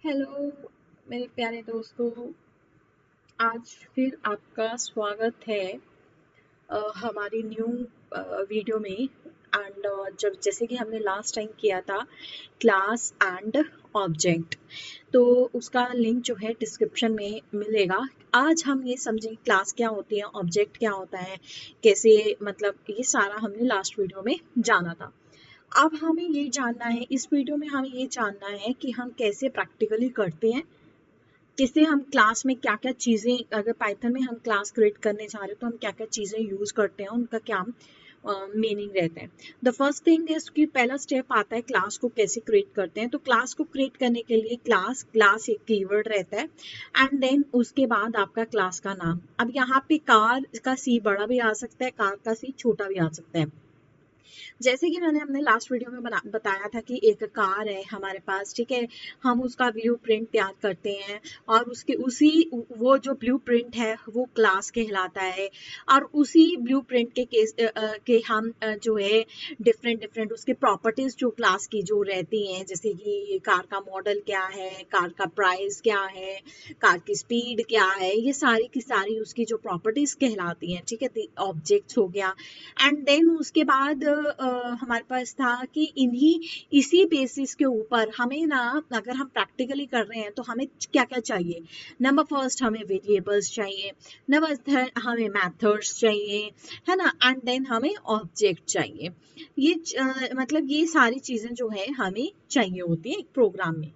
Hello मेरे प्यारे दोस्तों। आज फिर आपका स्वागत है हमारी न्यू वीडियो में। एंड जब जैसे कि हमने लास्ट टाइम किया था क्लास एंड ऑब्जेक्ट, तो उसका लिंक जो है डिस्क्रिप्शन में मिलेगा। आज हम ये समझेंगे क्लास क्या होती है, ऑब्जेक्ट क्या होता है, कैसे, मतलब ये सारा हमने लास्ट वीडियो में जाना था। अब हमें ये जानना है, इस वीडियो में हमें ये जानना है कि हम कैसे प्रैक्टिकली करते हैं, किससे हम क्लास में क्या क्या चीज़ें, अगर पाइथन में हम क्लास क्रिएट करने जा रहे हैं तो हम क्या क्या चीज़ें यूज़ करते हैं, उनका क्या मीनिंग रहता है। द फर्स्ट थिंग इज कि पहला स्टेप आता है क्लास को कैसे क्रिएट करते हैं। तो क्लास को क्रिएट करने के लिए क्लास एक कीवर्ड रहता है एंड देन उसके बाद आपका क्लास का नाम। अब यहाँ पे कार का सी बड़ा भी आ सकता है, कार का सी छोटा भी आ सकता है। जैसे कि मैंने अपने लास्ट वीडियो में बताया था कि एक कार है हमारे पास, ठीक है। हम उसका ब्लू प्रिंट तैयार करते हैं और उसके उसी वो जो ब्लू प्रिंट है वो क्लास कहलाता है। और उसी ब्लू प्रिंट के हम जो है डिफरेंट डिफरेंट उसके प्रॉपर्टीज जो क्लास की जो रहती हैं, जैसे कि कार का मॉडल क्या है, कार का प्राइस क्या है, कार की स्पीड क्या है, ये सारी की सारी उसकी जो प्रॉपर्टीज कहलाती हैं, ठीक है। ऑब्जेक्ट्स हो गया। एंड देन उसके बाद हमारे पास था कि इसी बेसिस के ऊपर हमें ना, अगर हम प्रैक्टिकली कर रहे हैं तो हमें क्या क्या चाहिए। नंबर फर्स्ट हमें वेरिएबल्स चाहिए, नंबर थर्ड हमें मेथड्स चाहिए, है ना, एंड देन हमें ऑब्जेक्ट चाहिए। मतलब ये सारी चीजें जो है हमें चाहिए होती है एक प्रोग्राम में।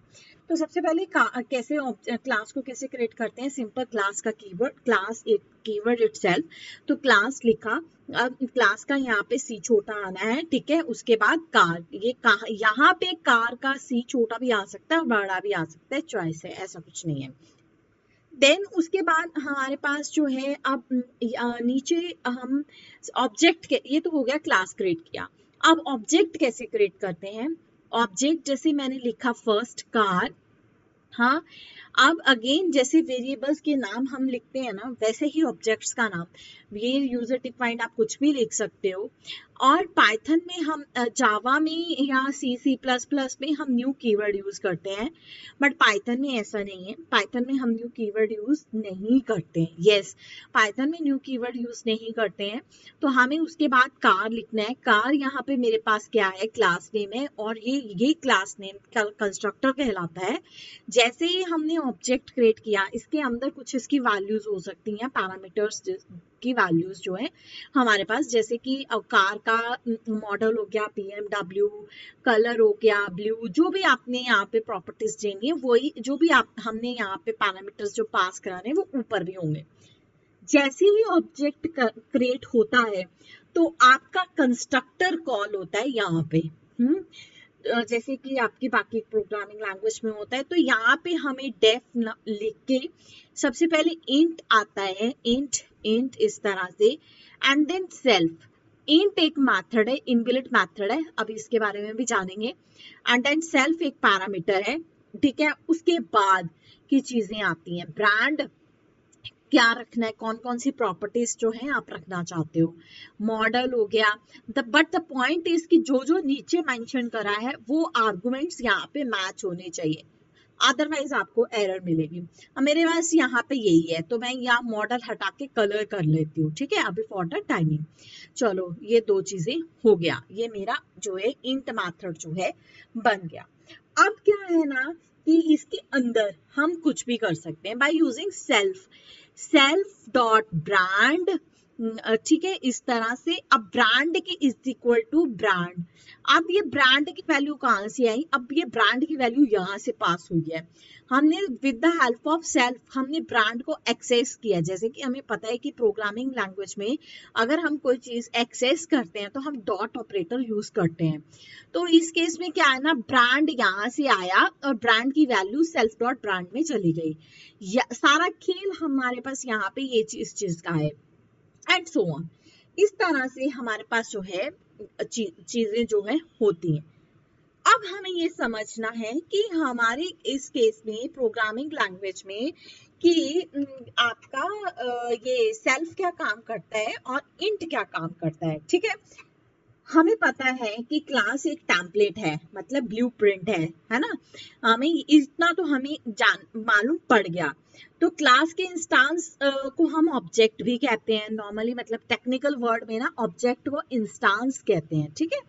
तो सबसे पहले कैसे क्लास को कैसे क्रिएट करते हैं। सिंपल क्लास का कीवर्ड, क्लास एक कीवर्ड इटसेल्फ। तो क्लास लिखा, अब क्लास का यहाँ पे सी छोटा आना है, ठीक है। उसके बाद कार, ये कहा यहाँ पे कार का सी छोटा भी आ सकता है और बड़ा भी आ सकता है, चॉइस है, ऐसा कुछ नहीं है। देन उसके बाद हमारे पास जो है अब नीचे हम ऑब्जेक्ट के, ये तो हो गया क्लास क्रिएट किया। अब ऑब्जेक्ट कैसे क्रिएट करते हैं। ऑब्जेक्ट जैसे मैंने लिखा फर्स्ट कार, हाँ। अब अगेन जैसे वेरिएबल्स के नाम हम लिखते हैं ना, वैसे ही ऑब्जेक्ट्स का नाम, ये यूजर डिफाइंड आप कुछ भी लिख सकते हो। और पाइथन में हम जावा में या सी प्लस प्लस में हम न्यू कीवर्ड यूज करते हैं, बट पाइथन में ऐसा नहीं है। पाइथन में हम न्यू कीवर्ड यूज नहीं करते हैं। यस, पाइथन में न्यू कीवर्ड यूज नहीं करते हैं। तो हमें उसके बाद कार लिखना है। कार यहाँ पे मेरे पास क्या है, क्लास नेम है, और ये क्लास नेम कंस्ट्रक्टर कहलाता है। जैसे ही हमने ऑब्जेक्ट क्रिएट किया, इसके अंदर कुछ इसकी वैल्यूज हो सकती हैं, पैरामीटर्स की वैल्यूज जो है हमारे पास, जैसे कि कार का मॉडल हो गया BMW, कलर हो गया ब्लू, जो भी आपने यहाँ पे प्रॉपर्टीज देनी है वही जो भी आप हमने यहाँ पे पैरामीटर्स जो पास कराने हैं वो ऊपर भी होंगे। जैसे ही ऑब्जेक्ट क्रिएट होता है तो आपका कंस्ट्रक्टर कॉल होता है यहाँ पे। जैसे कि आपकी बाकी प्रोग्रामिंग लैंग्वेज में होता है, तो यहाँ पे हमें डेफ लिख के सबसे पहले इंट आता है, इंट इंट इस तरह से, एंड देन सेल्फ। इंट एक मेथड है, इनबिल्ट मेथड है, अब इसके बारे में भी जानेंगे। एंड देन सेल्फ एक पैरामीटर है, ठीक है। उसके बाद की चीजें आती हैं, ब्रांड क्या रखना है, कौन कौन सी प्रॉपर्टीज जो है आप रखना चाहते हो, मॉडल हो गया। बट द पॉइंट इज कि जो जो नीचे मेंशन करा है वो आर्गुमेंट्स यहाँ पे मैच होने चाहिए, अदरवाइज आपको एरर मिलेगी। अब मेरे पास यहाँ पे यही है, तो मैं यहाँ मॉडल हटा के कलर कर लेती हूँ, ठीक है, अभी फॉर द टाइमिंग। चलो ये दो चीजें हो गया, ये मेरा जो है इंट मेथड जो है बन गया। अब क्या है ना कि इसके अंदर हम कुछ भी कर सकते हैं by using self dot brand, ठीक है, इस तरह से। अब ब्रांड के इज इक्वल टू ब्रांड। अब ये ब्रांड की वैल्यू कहाँ से आई, अब ये ब्रांड की वैल्यू यहाँ से पास हुई है। हमने with the help of self हमने ब्रांड को एक्सेस किया। जैसे कि हमें पता है कि प्रोग्रामिंग लैंग्वेज में अगर हम कोई चीज एक्सेस करते हैं तो हम डॉट ऑपरेटर यूज करते हैं। तो इस केस में क्या है ना, ब्रांड यहाँ से आया और ब्रांड की वैल्यू सेल्फ डॉट ब्रांड में चली गई। सारा खेल हमारे पास यहाँ पे ये चीज का है, एंड सो ऑन। इस तरह से हमारे पास जो है चीजें जो है होती हैं। अब हमें ये समझना है कि हमारे इस केस में प्रोग्रामिंग लैंग्वेज में कि आपका ये सेल्फ क्या काम करता है और इंट क्या काम करता है, ठीक है। हमें पता है कि क्लास एक टेम्पलेट है, मतलब ब्लूप्रिंट है ना। हमें इतना तो हमें जान मालूम पड़ गया। तो क्लास के इंस्टांस को हम ऑब्जेक्ट भी कहते हैं नॉर्मली, मतलब टेक्निकल वर्ड में ना ऑब्जेक्ट को इंस्टांस कहते हैं, ठीक है।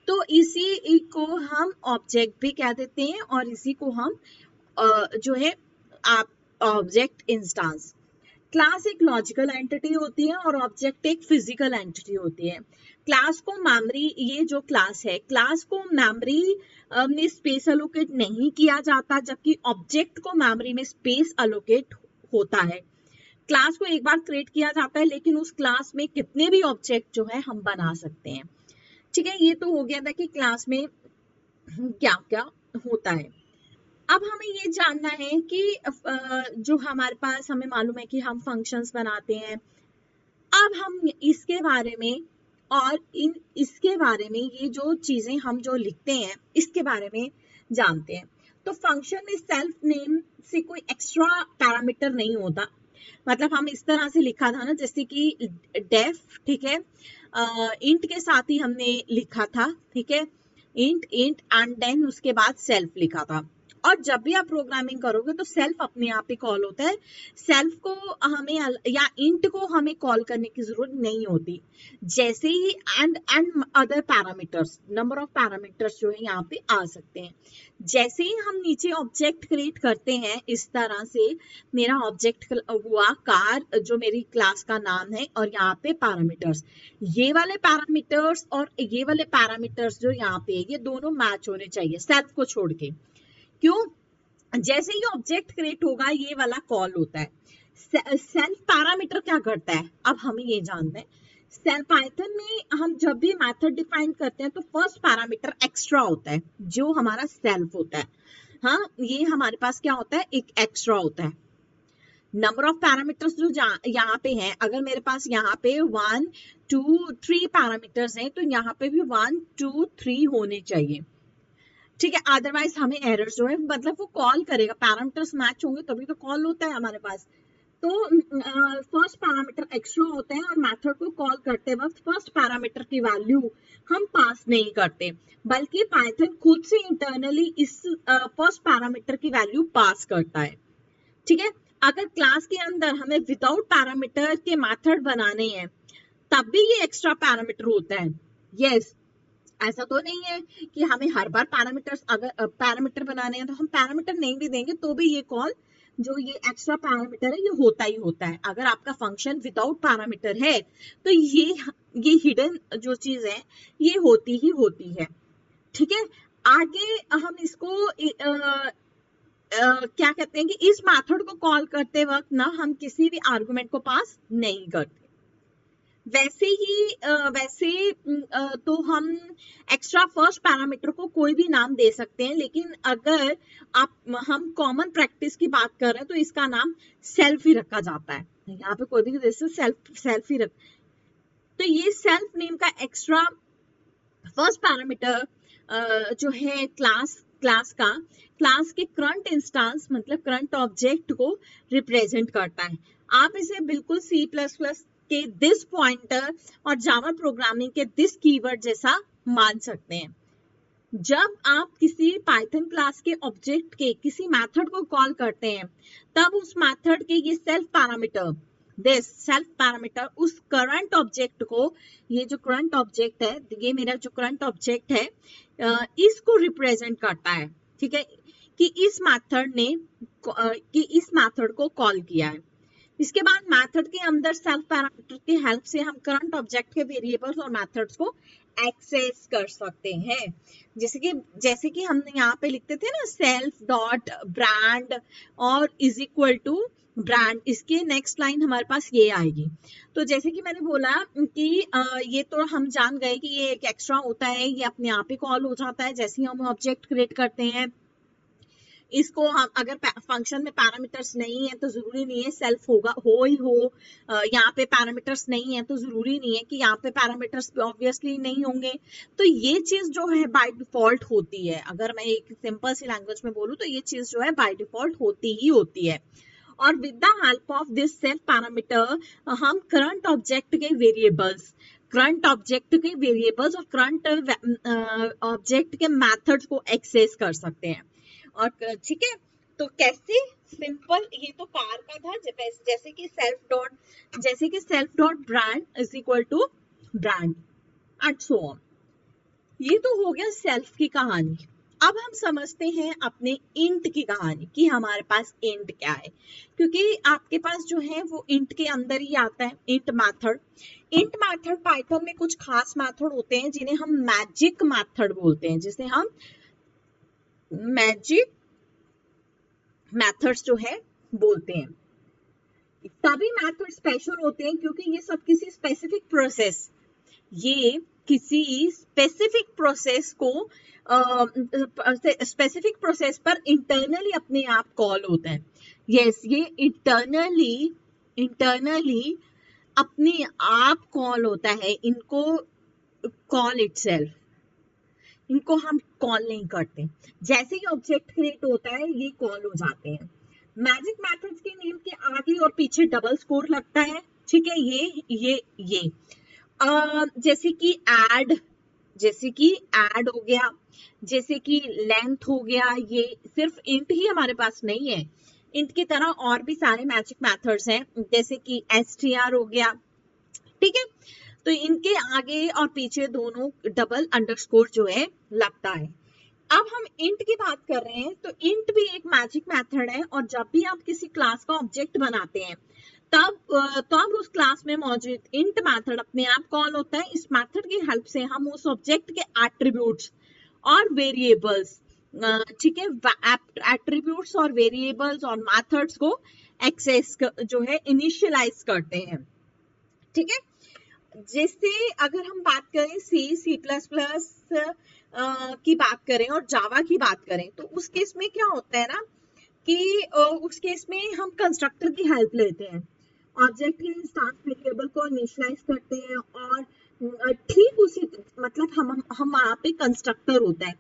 तो इसी को हम ऑब्जेक्ट भी कह देते हैं और इसी को हम जो है आप ऑब्जेक्ट इंस्टांस। क्लास एक लॉजिकल एंटिटी होती है और ऑब्जेक्ट एक फिजिकल एंटिटी होती है। क्लास को मेमोरी, ये जो क्लास है, क्लास को मेमोरी में स्पेस अलोकेट नहीं किया जाता, जबकि ऑब्जेक्ट को मेमोरी में स्पेस अलोकेट होता है। क्लास को एक बार क्रिएट किया जाता है, लेकिन उस क्लास में कितने भी ऑब्जेक्ट जो है हम बना सकते हैं, ठीक है। ये तो हो गया था कि क्लास में क्या क्या होता है। अब हमें ये जानना है कि जो हमारे पास, हमें मालूम है कि हम फंक्शंस बनाते हैं। अब हम इसके बारे में और इसके बारे में, ये जो चीजें हम जो लिखते हैं इसके बारे में जानते हैं। तो फंक्शन में सेल्फ नेम से कोई एक्स्ट्रा पैरामीटर नहीं होता। मतलब हम इस तरह से लिखा था ना, जैसे कि डेफ, ठीक है, इंट के साथ ही हमने लिखा था, ठीक है, इंट इंट एंड देन उसके बाद सेल्फ लिखा था। और जब भी आप प्रोग्रामिंग करोगे तो सेल्फ अपने आप ही कॉल होता है। सेल्फ को हमें या इंट को हमें कॉल करने की जरूरत नहीं होती। जैसे ही and other parameters, number of parameters जो है यहाँ पे आ सकते हैं। जैसे ही हम नीचे ऑब्जेक्ट क्रिएट करते हैं, इस तरह से मेरा ऑब्जेक्ट हुआ कार, जो मेरी क्लास का नाम है, और यहाँ पे पैरामीटर्स, ये वाले पैरामीटर्स और ये वाले पैरामीटर्स जो यहाँ पे, ये दोनों मैच होने चाहिए सेल्फ को छोड़ के। क्यों? जैसे ही ऑब्जेक्ट क्रिएट होगा ये वाला कॉल होता है। सेल्फ पैरामीटर क्या करता है, अब हमें ये जानना है। सेल्फ पाइथन में हम जब भी मेथड डिफाइन करते हैं तो फर्स्ट पैरामीटर एक्स्ट्रा होता है, जो हमारा सेल्फ होता है। हाँ, ये हमारे पास क्या होता है, एक एक्स्ट्रा होता है। नंबर ऑफ पैरामीटर्स जो यहाँ पे हैं, अगर मेरे पास यहाँ पे 1 2 3 पैरामीटर्स हैं, तो यहाँ पे भी 1 2 3 होने चाहिए, ठीक है। अदरवाइज हमें एरर जो है, मतलब वो कॉल करेगा, पैरामीटर्स मैच होंगे तभी तो कॉल होता है हमारे पास। तो फर्स्ट पैरामीटर एक्स्ट्रा होता है और मेथड को कॉल करते वक्त फर्स्ट पैरामीटर की वैल्यू हम पास नहीं करते, बल्कि पाइथन खुद से इंटरनली इस फर्स्ट पैरामीटर की वैल्यू पास करता है, ठीक है। अगर क्लास के अंदर हमें विदाउट पैरामीटर के मेथड बनाने हैं, तब भी ये एक्स्ट्रा पैरामीटर होता है। यस, ऐसा तो नहीं है कि हमें हर बार पैरामीटर्स, अगर पैरामीटर बनाने हैं तो हम पैरामीटर नहीं भी देंगे तो भी ये कॉल, जो ये एक्स्ट्रा पैरामीटर है, ये होता ही होता है। अगर आपका फंक्शन विदाउट पैरामीटर है तो ये हिडन जो चीज है ये होती ही होती है, ठीक है। आगे हम इसको क्या कहते हैं कि इस मेथड को कॉल करते वक्त ना हम किसी भी आर्गुमेंट को पास नहीं करते। वैसे तो हम एक्स्ट्रा फर्स्ट पैरामीटर को कोई भी नाम दे सकते हैं, लेकिन अगर हम कॉमन प्रैक्टिस की बात कर रहे हैं तो इसका नाम सेल्फ ही रखा जाता है। यहाँ पे कोई भी जैसे सेल्फ ही रख, तो ये सेल्फ नेम का एक्स्ट्रा फर्स्ट पैरामीटर जो है क्लास के करंट इंस्टांस, मतलब करंट ऑब्जेक्ट को रिप्रेजेंट करता है। आप इसे बिल्कुल C++ के दिस पॉइंटर और जावा प्रोग्रामिंग के दिस कीवर्ड जैसा मान सकते हैं। जब आप किसी पाइथन क्लास के ऑब्जेक्ट के किसी मेथड को कॉल करते हैं, तब उस मेथड के ये सेल्फ पैरामीटर उस करंट ऑब्जेक्ट को, ये जो करंट ऑब्जेक्ट है, ये मेरा जो करंट ऑब्जेक्ट है, इसको रिप्रेजेंट करता है, ठीक है, कि इस मेथड को कॉल किया है। इसके बाद मेथड के अंदर सेल्फ पैरामीटर की हेल्प से हम करंट ऑब्जेक्ट के वेरिएबल्स और मेथड्स को एक्सेस कर सकते हैं। जैसे कि हमने यहाँ पे लिखते थे ना, सेल्फ डॉट ब्रांड और इज इक्वल टू ब्रांड, इसके नेक्स्ट लाइन हमारे पास ये आएगी। तो जैसे कि मैंने बोला कि ये तो हम जान गए कि ये एक एक्स्ट्रा होता है, ये अपने आप ही कॉल हो जाता है जैसे ही हम ऑब्जेक्ट क्रिएट करते हैं। इसको हम अगर फंक्शन में पैरामीटर्स नहीं है तो जरूरी नहीं है सेल्फ होगा, यहाँ पे पैरामीटर्स नहीं है तो जरूरी नहीं है कि यहाँ पे पैरामीटर्स ऑब्वियसली नहीं होंगे। तो ये चीज जो है बाय डिफॉल्ट होती है। अगर मैं एक सिंपल सी लैंग्वेज में बोलूँ तो ये चीज जो है बाय डिफॉल्ट होती ही होती है। और with the help of this self parameter हम करंट ऑब्जेक्ट के वेरिएबल्स, करंट ऑब्जेक्ट के वेरिएबल्स और करंट ऑब्जेक्ट के मेथड्स को एक्सेस कर सकते हैं। और ठीक है, तो कैसे? सिंपल, ये तो कार का था, जैसे कि self dot brand is equal to brand and so on. ये तो हो गया सेल्फ की कहानी। अब हम समझते हैं अपने इंट की कहानी कि हमारे पास इंट क्या है, क्योंकि आपके पास जो है वो इंट के अंदर ही आता है int method. Int method Python में कुछ खास मैथड होते हैं जिन्हें हम मैजिक मैथड बोलते हैं, जिसे हम मैजिक मैथड्स जो है बोलते हैं। सभी मैथड स्पेशल होते हैं क्योंकि ये सब किसी स्पेसिफिक प्रोसेस पर इंटरनली अपने आप कॉल होता है। यस, ये इंटरनली अपने आप कॉल होता है। इनको कॉल इटसेल्फ, इनको हम कॉल नहीं करते। जैसे ही ऑब्जेक्ट क्रिएट होता है ये कॉल हो जाते हैं। मैजिक मेथड्स के नेम के आगे और पीछे डबल स्कोर लगता है, ठीक है। ये जैसे कि ऐड हो गया, जैसे कि लेंथ हो गया। ये सिर्फ इंट ही हमारे पास नहीं है, इंट की तरह और भी सारे मैजिक मेथड्स हैं, जैसे कि str हो गया, ठीक है। तो इनके आगे और पीछे दोनों डबल अंडरस्कोर जो है लगता है। अब हम इंट की बात कर रहे हैं, तो इंट भी एक मैजिक मेथड है, और जब भी आप किसी क्लास का ऑब्जेक्ट बनाते हैं तब उस क्लास में मौजूद इंट मेथड अपने आप कॉल होता है। इस मेथड की हेल्प से हम उस ऑब्जेक्ट के एट्रीब्यूट्स और वेरिएबल्स, ठीक है, एट्रीब्यूट्स और वेरिएबल्स और मेथड्स को एक्सेस जो है इनिशियलाइज करते हैं, ठीक है। जैसे अगर हम बात करें सी प्लस प्लस की बात करें और जावा की बात करें, तो उस केस में क्या होता है ना कि उस केस में हम कंस्ट्रक्टर की हेल्प लेते हैं, ऑब्जेक्ट के इंस्टेंस वेरिएबल को इनिशियलाइज करते हैं, और ठीक उसी मतलब हम वहाँ पे कंस्ट्रक्टर होता है।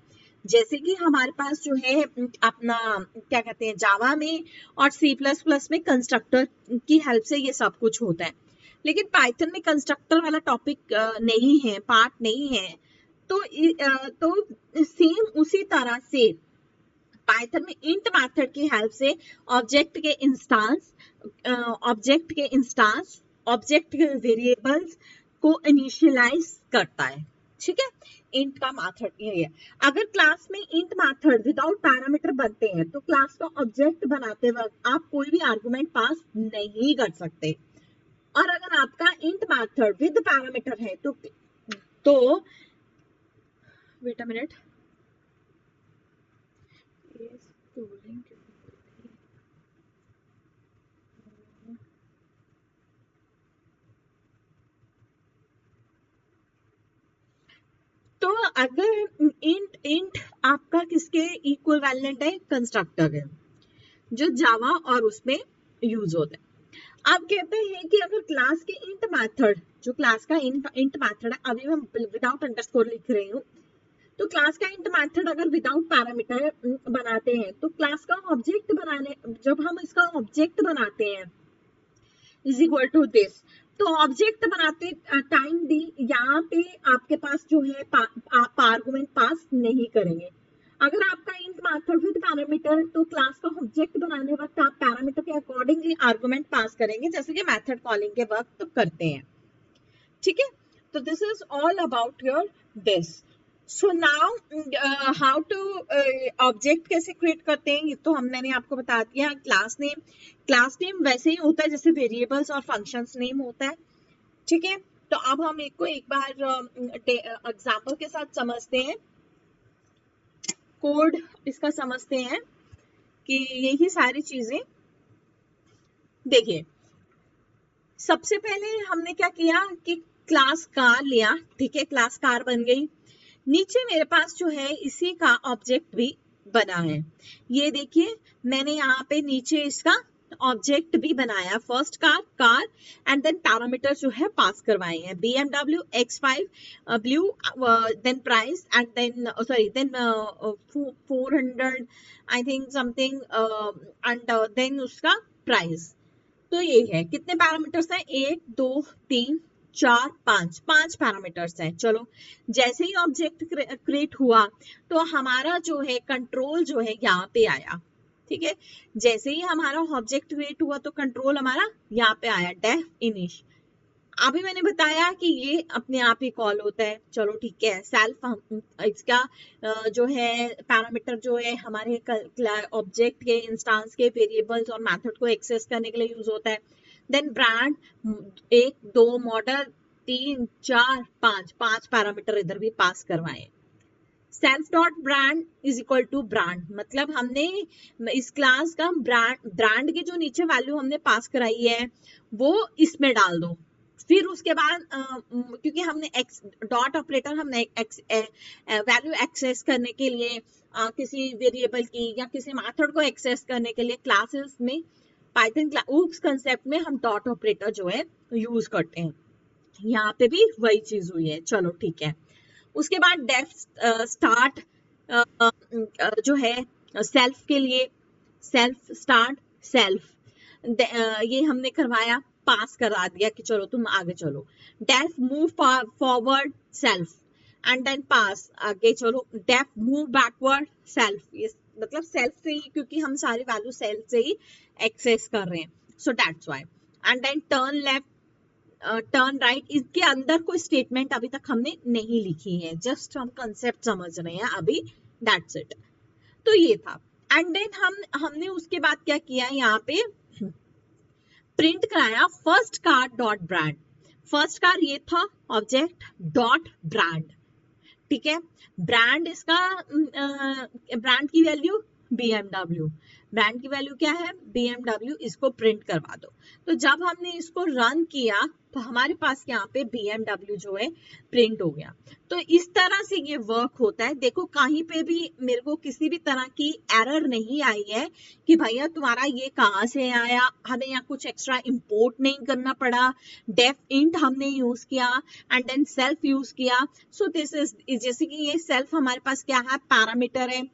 जैसे कि हमारे पास जो है अपना क्या कहते हैं जावा में और सी प्लस प्लस में कंस्ट्रक्टर की हेल्प से ये सब कुछ होता है, लेकिन पाइथन में कंस्ट्रक्टर वाला टॉपिक नहीं है, पार्ट नहीं है। तो सेम उसी तरह से पाइथन में इंट मेथड की हेल्प से ऑब्जेक्ट के इंस्टांस ऑब्जेक्ट के वेरिएबल्स को इनिशियलाइज करता है, ठीक है। इंट का मेथड ये है। अगर क्लास में इंट मेथड विदाउट पैरामीटर बनते हैं तो क्लास का ऑब्जेक्ट बनाते वक्त आप कोई भी आर्गुमेंट पास नहीं कर सकते, और अगर आपका इंट मेथड विद पैरामीटर है तो वेट अ मिनट, तो अगर इंट आपका किसके इक्विवेलेंट है? कंस्ट्रक्टर है, जो जावा और उसमें यूज होता है। आप कहते हैं कि अगर क्लास के इंट मेथड, जो क्लास का इंट मेथड है, अभी मैं विदाउट अंडरस्कोर लिख रही हूँ, तो क्लास का इंट मेथड अगर विदाउट पैरामीटर बनाते हैं तो क्लास का ऑब्जेक्ट जब हम इसका ऑब्जेक्ट बनाते हैं इज इक्वल टू दिस, तो ऑब्जेक्ट बनाते टाइम भी यहाँ पे आपके पास जो है आप आर्गुमेंट पास नहीं करेंगे। अगर आपका इंट मेथड विद पैरामीटर, तो क्लास का ऑब्जेक्ट बनाने वक्त आप पैरामीटर के अकॉर्डिंगली आर्गुमेंट पास करेंगे, जैसे कि मेथड कॉलिंग के वक्त करते हैं, ठीक है। तो this is all about your this. So now how to object कैसे क्रिएट करते हैं, ये तो मैंने आपको बता दिया। क्लास नेम वैसे ही होता है जैसे वेरिएबल्स और फंक्शंस नेम होता है, ठीक है। तो अब हम एक बार एग्जाम्पल के साथ समझते हैं, कोड इसका समझते हैं कि यही सारी चीजें। देखिए, सबसे पहले हमने क्या किया कि क्लास कार लिया, ठीक है, क्लास कार बन गई। नीचे मेरे पास जो है इसी का ऑब्जेक्ट भी बना है, ये देखिए मैंने यहाँ पे नीचे इसका ऑब्जेक्ट भी बनाया, first car and then parameter जो है पास करवाए हैं, BMW X5 blue, then price and then then 400 I think something, and then उसका प्राइस। तो ये है, कितने पैरामीटर्स हैं? 1 2 3 4 5 5 पैरामीटर्स हैं। चलो जैसे ही ऑब्जेक्ट क्रिएट हुआ तो हमारा जो है कंट्रोल जो है यहाँ पे आया, ठीक है। जैसे ही हमारा ऑब्जेक्ट क्रिएट हुआ तो कंट्रोल हमारा यहाँ पे आया, डेफ इनिश। अभी मैंने बताया कि ये अपने आप ही कॉल होता है। चलो ठीक है, सेल्फ इसका जो है पैरामीटर जो है हमारे ऑब्जेक्ट के इंस्टांस के वेरिएबल्स और मेथड को एक्सेस करने के लिए यूज होता है। देन ब्रांड 1 2 मॉडल 3 4 5 5 पैरामीटर इधर भी पास करवाए। Self dot brand is equal to brand, मतलब हमने इस क्लास का ब्रांड की जो नीचे वैल्यू हमने पास कराई है वो इसमें डाल दो। फिर उसके बाद क्योंकि हमने एक्स डॉट ऑपरेटर हमने वैल्यू एक्सेस करने के लिए किसी वेरिएबल की या किसी मेथड को एक्सेस करने के लिए क्लासेस में पाइथन ऊप्स कंसेप्ट में हम डॉट ऑपरेटर जो है यूज करते हैं। यहाँ पे भी वही चीज हुई है। चलो ठीक है, उसके बाद डेफ स्टार्ट जो है सेल्फ के लिए, सेल्फ स्टार्ट सेल्फ ये हमने करवाया, पास करा दिया कि चलो तुम आगे चलो। Def move forward self and then pass, आगे चलो। डेफ मूव बैकवर्ड सेल्फ, ये मतलब सेल्फ से ही, क्योंकि हम सारी वैल्यू सेल्फ से ही एक्सेस कर रहे हैं, so that's why. And then turn left turn right, इसके अंदर कोई स्टेटमेंट अभी तक हमने नहीं लिखी है, जस्ट हम कंसेप्ट समझ रहे हैं अभी, दैट्स इट। तो ये था। एंड देन हमने उसके बाद क्या किया, यहाँ पे प्रिंट कराया first car dot brand. First car ये था ऑब्जेक्ट डॉट ब्रांड, ठीक है। ब्रांड इसका ब्रांड की वैल्यू BMW, ब्रांड की वैल्यू क्या है BMW, इसको प्रिंट करवा दो। तो जब हमने इसको रन किया तो हमारे पास यहाँ पे BMW जो है प्रिंट हो गया। तो इस तरह से ये वर्क होता है। देखो कहीं पे भी मेरे को किसी भी तरह की एरर नहीं आई है कि भैया तुम्हारा ये कहाँ से आया, हमें यहाँ कुछ एक्स्ट्रा इंपोर्ट नहीं करना पड़ा। डेफ इंट हमने यूज किया एंड देन सेल्फ यूज किया। सो दिस इज जैसे कि ये सेल्फ हमारे पास क्या है, पैरामीटर है,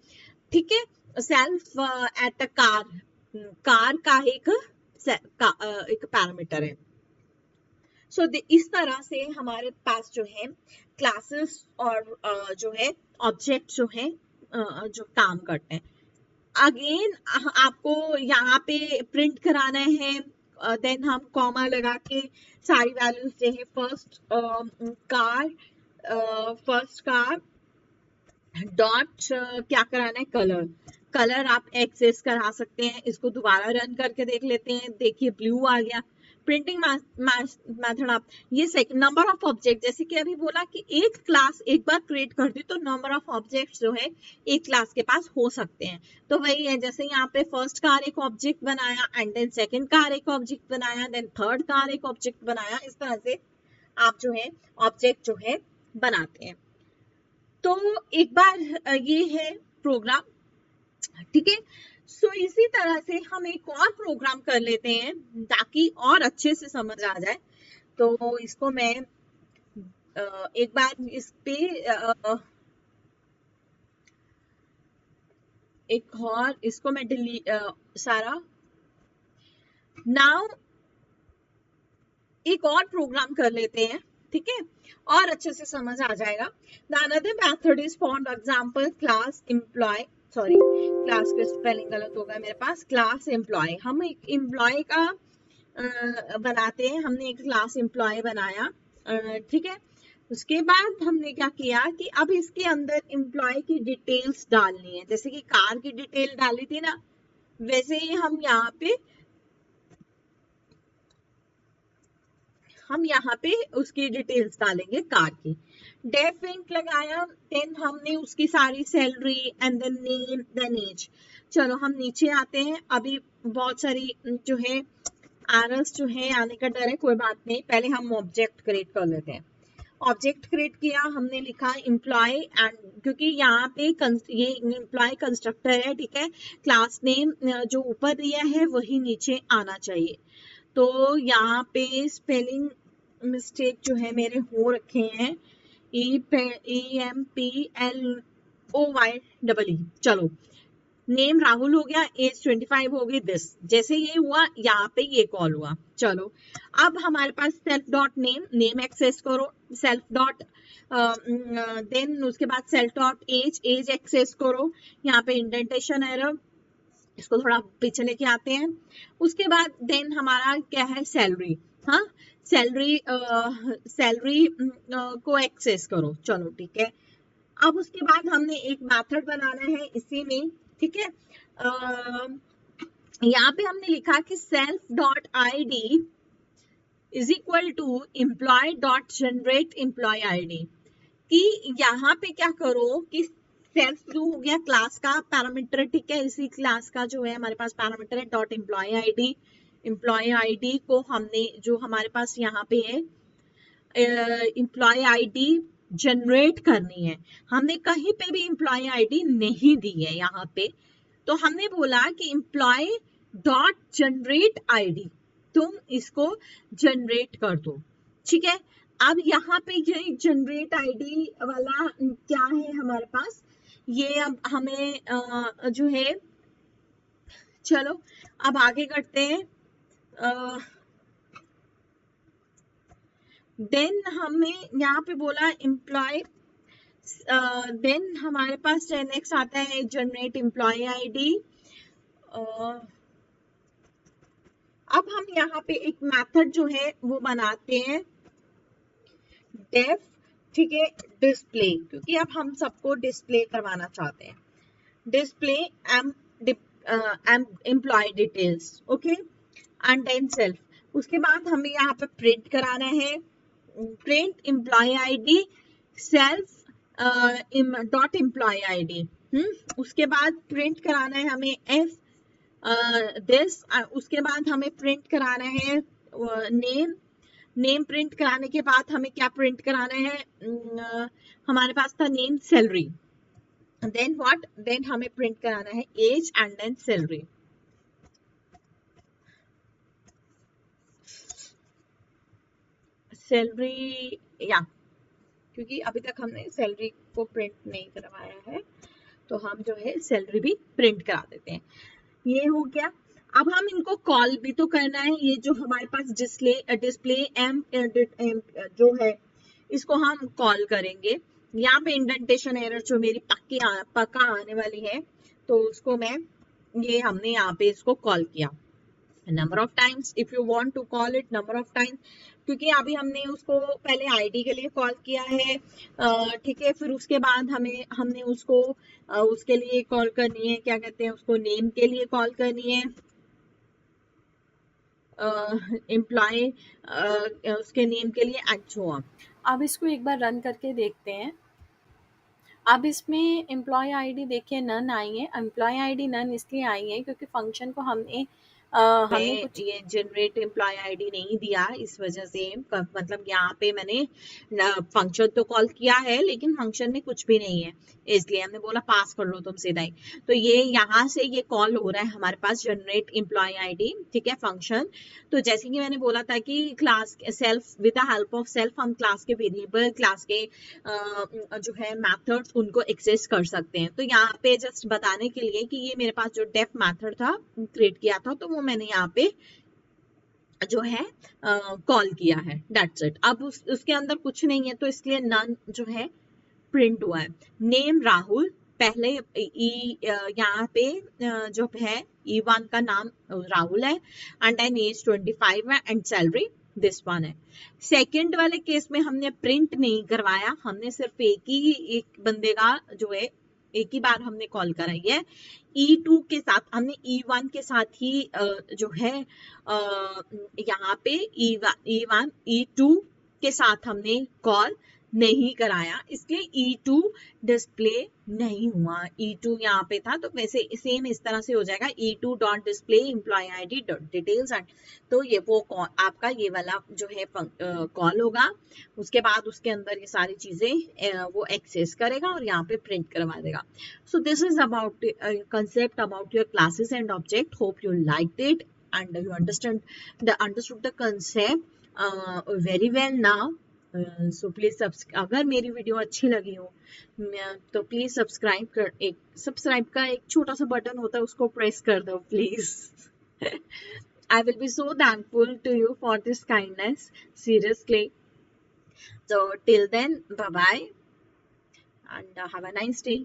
ठीक है। Self at a car, car का एक पैरामीटर है। सो इस तरह से हमारे पास जो है क्लासेस और जो है ऑब्जेक्ट जो है जो काम करते हैं। अगेन आपको यहाँ पे प्रिंट कराना है, देन हम कॉमा लगा के सारी वैल्यूज जो है फर्स्ट कार डॉट क्या कराना है, कलर आप एक्सेस करा सकते हैं। इसको दोबारा रन करके देख लेते हैं, देखिए ब्लू आ गया। प्रिंटिंग मेथड आप ये नंबर ऑफ ऑब्जेक्ट, जैसे कि अभी बोला कि एक क्लास एक बार क्रिएट कर दी तो नंबर ऑफ ऑब्जेक्ट जो है एक क्लास के पास हो सकते हैं। तो वही है, जैसे यहाँ पे फर्स्ट कार एक ऑब्जेक्ट बनाया एंड देन सेकंड कार एक ऑब्जेक्ट बनाया, देन थर्ड कार एक ऑब्जेक्ट बनाया। इस तरह से आप जो है ऑब्जेक्ट जो है बनाते हैं। तो एक बार ये है प्रोग्राम, ठीक है। सो इसी तरह से हम एक और प्रोग्राम कर लेते हैं ताकि और अच्छे से समझ आ जाए। तो इसको मैं एक बार इस पे एक और इसको मैं डिलीट सारा नाउ एक और प्रोग्राम कर लेते हैं, ठीक है, और अच्छे से समझ आ जाएगा। The another method is for example class employee, sorry class का स्पेलिंग गलत होगा मेरे पास, क्लास एम्प्लॉय। हम एक एम्प्लॉय का बनाते हैं, हमने एक क्लास एम्प्लॉय बनाया, ठीक है। उसके बाद हमने क्या किया कि अब इसके अंदर एम्प्लॉय की डिटेल्स डालनी है, जैसे कि कार की डिटेल डाली थी ना, वैसे ही हम यहाँ पे उसकी डिटेल्स डालेंगे कार की। डेफ इंट लगाया, देन हमने उसकी सारी salary and then name then age. चलो हम नीचे आते हैं, अभी बहुत सारी जो है एरर्स जो है आने का डर है, कोई बात नहीं, पहले हम ऑब्जेक्ट क्रिएट कर लेते हैं। ऑब्जेक्ट क्रिएट किया, हमने लिखा एम्प्लॉय एंड क्योंकि यहाँ पे ये एम्प्लॉय कंस्ट्रक्टर है, ठीक है, क्लास नेम जो ऊपर दिया है वही नीचे आना चाहिए। तो यहाँ पे स्पेलिंग मिस्टेक जो है मेरे हो रखे हैं, EMPLOYEE। चलो नेम राहुल हो गया, एज 25 हो गई, दिस जैसे ये हुआ यहाँ पे ये कॉल हुआ। चलो अब हमारे पास self dot name, name access करो, सेल्फ डॉट देन उसके बाद self dot age, age access करो, यहाँ पे इंडेंटेशन एरर, इसको थोड़ा पीछे लेके आते हैं। उसके बाद देन हमारा क्या है, सैलरी, हाँ सैलरी, सैलरी को एक्सेस करो। चलो ठीक है। अब उसके बाद हमने एक मेथड बनाना है इसी में, ठीक है। यहाँ पे हमने लिखा कि self dot I D is equal to employ dot generate employ I D, कि यहाँ पे क्या करो कि सेल्फ जो हो गया क्लास का पैरामीटर, ठीक है, इसी क्लास का जो है हमारे पास पैरामीटर है dot employ ID, employ ID को हमने जो हमारे पास यहाँ पे है एम्प्लॉय आईडी जनरेट करनी है। हमने कहीं पे भी एम्प्लॉय आईडी नहीं दी है यहाँ पे, तो हमने बोला कि एम्प्लॉय डॉट जनरेट आईडी, तुम इसको जनरेट कर दो, ठीक है। अब यहाँ पे ये जनरेट आईडी वाला क्या है हमारे पास, ये अब हमें जो है, चलो अब आगे करते हैं। देन हमें यहाँ पे बोला एम्प्लॉय, देन हमारे पास नेक्स्ट आता है जनरेट एम्प्लॉय आईडी। अब हम यहाँ पे एक मेथड जो है वो बनाते हैं डेफ, ठीक है, डिस्प्ले, क्योंकि अब हम सबको डिस्प्ले करवाना चाहते हैं। Display employ details, okay, and then self. उसके बाद हमें यहाँ पे प्रिंट कराना है, print employ ID self dot employ ID. उसके बाद प्रिंट कराना है हमें एफ दिस, उसके बाद हमें प्रिंट कराना है नेम, नेम प्रिंट कराने के बाद हमें क्या प्रिंट कराना है, हमारे पास था name salary, then what, then हमें प्रिंट कराना है age and then salary. Salary या, क्योंकि अभी तक हमने सैलरी को प्रिंट नहीं करवाया है, तो हम जो है सैलरी भी प्रिंट करा देते हैं। ये हो गया। अब हम इनको कॉल भी तो करना है, ये जो हमारे पास डिस्प्ले एम जो है इसको हम कॉल करेंगे। यहाँ पे इंडेंटेशन एरर जो मेरी पक्का आने वाली है, तो उसको मैं, ये हमने यहाँ पे इसको कॉल किया number of times, if you want to call it number of times, क्योंकि अभी हमने उसको पहले आईडी के लिए कॉल किया है, ठीक है, फिर उसके बाद हमने उसको उसके लिए कॉल करनी है, क्या कहते हैं उसको, नेम के लिए कॉल करनी है, एम्प्लॉय उसके नेम के लिए एक्चुअल। अब इसको एक बार रन करके देखते हैं। अब इसमें एम्प्लॉय आईडी देखिए नन आई है। एम्प्लॉय आईडी नन इसलिए आई है क्योंकि फंक्शन को हमने कुछ ये जनरेट एम्प्लॉय आईडी नहीं दिया, इस वजह से मतलब यहाँ पे मैंने फंक्शन तो कॉल किया है लेकिन फंक्शन में कुछ भी नहीं है, इसलिए हमने बोला पास कर लो तुम सीधा ही। तो ये यहाँ से ये कॉल हो रहा है हमारे पास जनरेट एम्प्लॉय आईडी, ठीक है, फंक्शन। तो जैसे कि मैंने बोला था कि class self, with the help of self हम क्लास के वेरिएबल, क्लास के जो है मेथड्स उनको एक्सेस कर सकते हैं। तो यहाँ पे जस्ट बताने के लिए कि ये मेरे पास जो डेफ मेथड था क्रिएट किया था, तो वो मैंने यहाँ पे जो है कॉल किया है, दैट्स इट। अब उसके अंदर कुछ नहीं है, तो इसलिए नन जो है प्रिंट हुआ है। नेम राहुल, पहले यहाँ पे जो है E1 का नाम राहुल है, एंड देन एज 25 है, एंड सैलरी दिस वन है। सेकंड वाले केस में हमने प्रिंट नहीं करवाया, हमने सिर्फ एक बंदे का जो है एक ही बार हमने कॉल कराई है। E2 के साथ हमने E1 के साथ ही जो है यहाँ पे E1 E2 के साथ हमने कॉल नहीं कराया, इसलिए E2 डिस्प्ले नहीं हुआ। E2 यहाँ पे था, तो वैसे सेम इस तरह से हो जाएगा, E2 dot display employ ID dot details, तो ये वो आपका ये वाला जो है कॉल होगा। उसके बाद उसके अंदर ये सारी चीजें वो एक्सेस करेगा और यहाँ पे प्रिंट करवा देगा। So this is about concept about your classes and object. Hope you liked it and you understood the concept very well now. So please अगर मेरी वीडियो अच्छी लगी हो तो प्लीज सब्सक्राइब का एक छोटा सा बटन होता है, उसको प्रेस कर दो please. I will be so thankful to you for this kindness, seriously. So till then, bye bye and have a nice day.